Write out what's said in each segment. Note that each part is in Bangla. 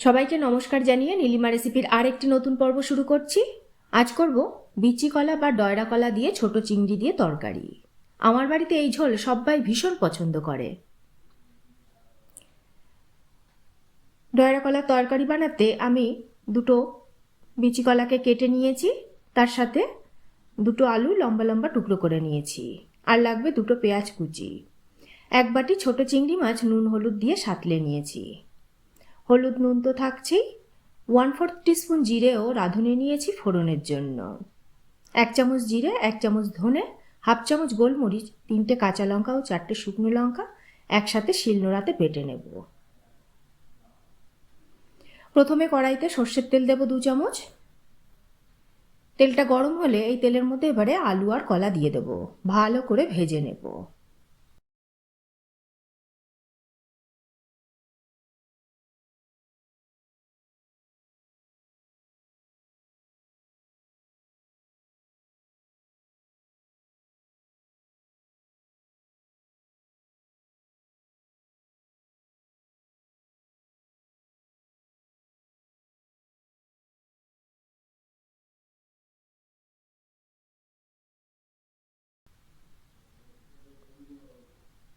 সবাইকে নমস্কার জানিয়ে নীলিমা রেসিপির আরেকটি নতুন পর্ব শুরু করছি। আজ করব বিচি কলা বা ডয়রা কলা দিয়ে ছোট চিংড়ি দিয়ে তরকারি। আমার বাড়িতে এই ঝোল সবাই ভীষণ পছন্দ করে। ডয়রা কলার তরকারি বানাতে আমি দুটো বিচি কলাকে কেটে নিয়েছি, তার সাথে দুটো আলু লম্বা লম্বা টুকরো করে নিয়েছি, আর লাগবে দুটো পেঁয়াজ কুচি। এক বাটি ছোট চিংড়ি মাছ নুন হলুদ দিয়ে সাঁতলে নিয়েছি। হলুদ নুন তো থাকছেই, 1/4 টিস্পুন জিরেও রাঁধুনি নিয়েছি ফোড়নের জন্য। 1 চামচ জিরে, 1 চামচ ধনে, হাফ চামচ গোলমরিচ, 3টে কাঁচা লঙ্কা ও 4টে শুকনো লঙ্কা একসাথে শিলনোড়াতে বেটে নেব। প্রথমে কড়াইতে সর্ষের তেল দেব 2 চামচ। তেলটা গরম হলে এই তেলের মধ্যে এবারে আলু আর কলা দিয়ে দেব, ভালো করে ভেজে নেব।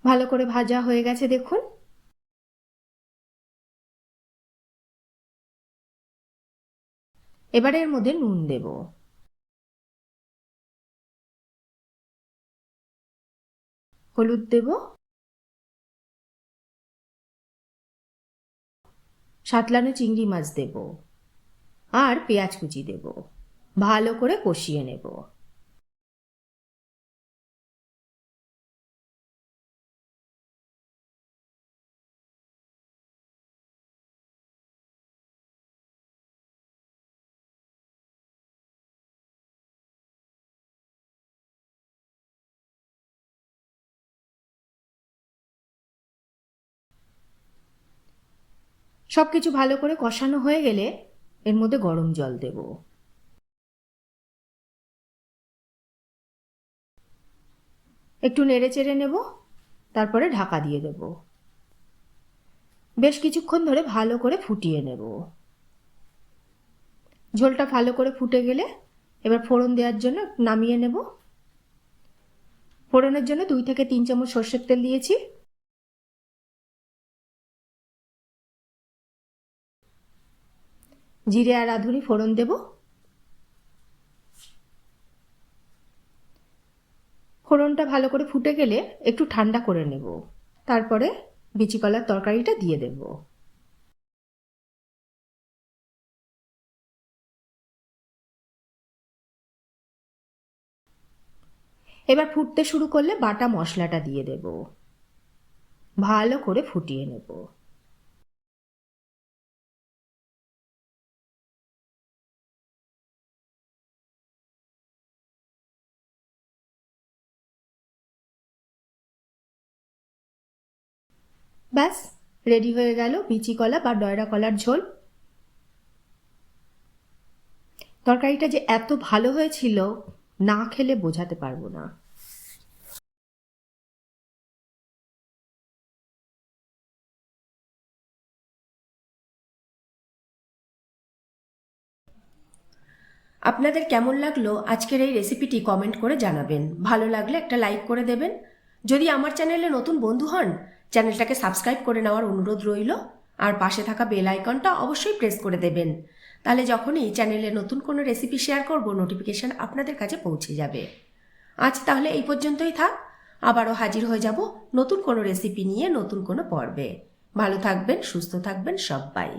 ভালো করে ভাজা হয়ে গেছে দেখুন। এবারে এর মধ্যে নুন দেব, হলুদ দেব, সাতলানো চিংড়ি মাছ দেব, আর পেঁয়াজ কুচি দেব। ভালো করে কষিয়ে নেব। সবকিছু ভালো করে কষানো হয়ে গেলে এর মধ্যে গরম জল দেব। একটু নেড়ে চেড়ে নেব, তারপরে ঢাকা দিয়ে দেব। বেশ কিছুক্ষণ ধরে ভালো করে ফুটিয়ে নেব। ঝোলটা ভালো করে ফুটে গেলে এবার ফোড়ন দেওয়ার জন্য নামিয়ে নেব। ফোড়নের জন্য 2 থেকে 3 চামচ সর্ষের তেল দিয়েছি। জিরে আর রাঁধুনি ফোড়ন দেব। ফোড়নটা ভালো করে ফুটে গেলে একটু ঠান্ডা করে নেব, তারপরে বিচি কলার তরকারিটা দিয়ে দেব। এবার ফুটতে শুরু করলে বাটা মশলাটা দিয়ে দেব, ভালো করে ফুটিয়ে নেব। ব্যাস, রেডি হয়ে গেল বিচি কলা বা ডয়রা কলার ঝোল। তরকারিটা যে এত ভালো হয়েছিল না খেলে বোঝাতে পারবো না। আপনাদের কেমন লাগলো আজকের এই রেসিপিটি কমেন্ট করে জানাবেন। ভালো লাগলে একটা লাইক করে দেবেন। যদি আমার চ্যানেলে নতুন বন্ধু হন, চ্যানেলটাকে সাবস্ক্রাইব করে নেওয়ার অনুরোধ রইল, আর পাশে থাকা বেল আইকনটা অবশ্যই প্রেস করে দেবেন। তাহলে যখনই চ্যানেলে নতুন কোনো রেসিপি শেয়ার করব, নোটিফিকেশান আপনাদের কাছে পৌঁছে যাবে। আজ তাহলে এই পর্যন্তই থাক। আবারও হাজির হয়ে যাব নতুন কোনো রেসিপি নিয়ে, নতুন কোনো পর্বে। ভালো থাকবেন, সুস্থ থাকবেন সবাই।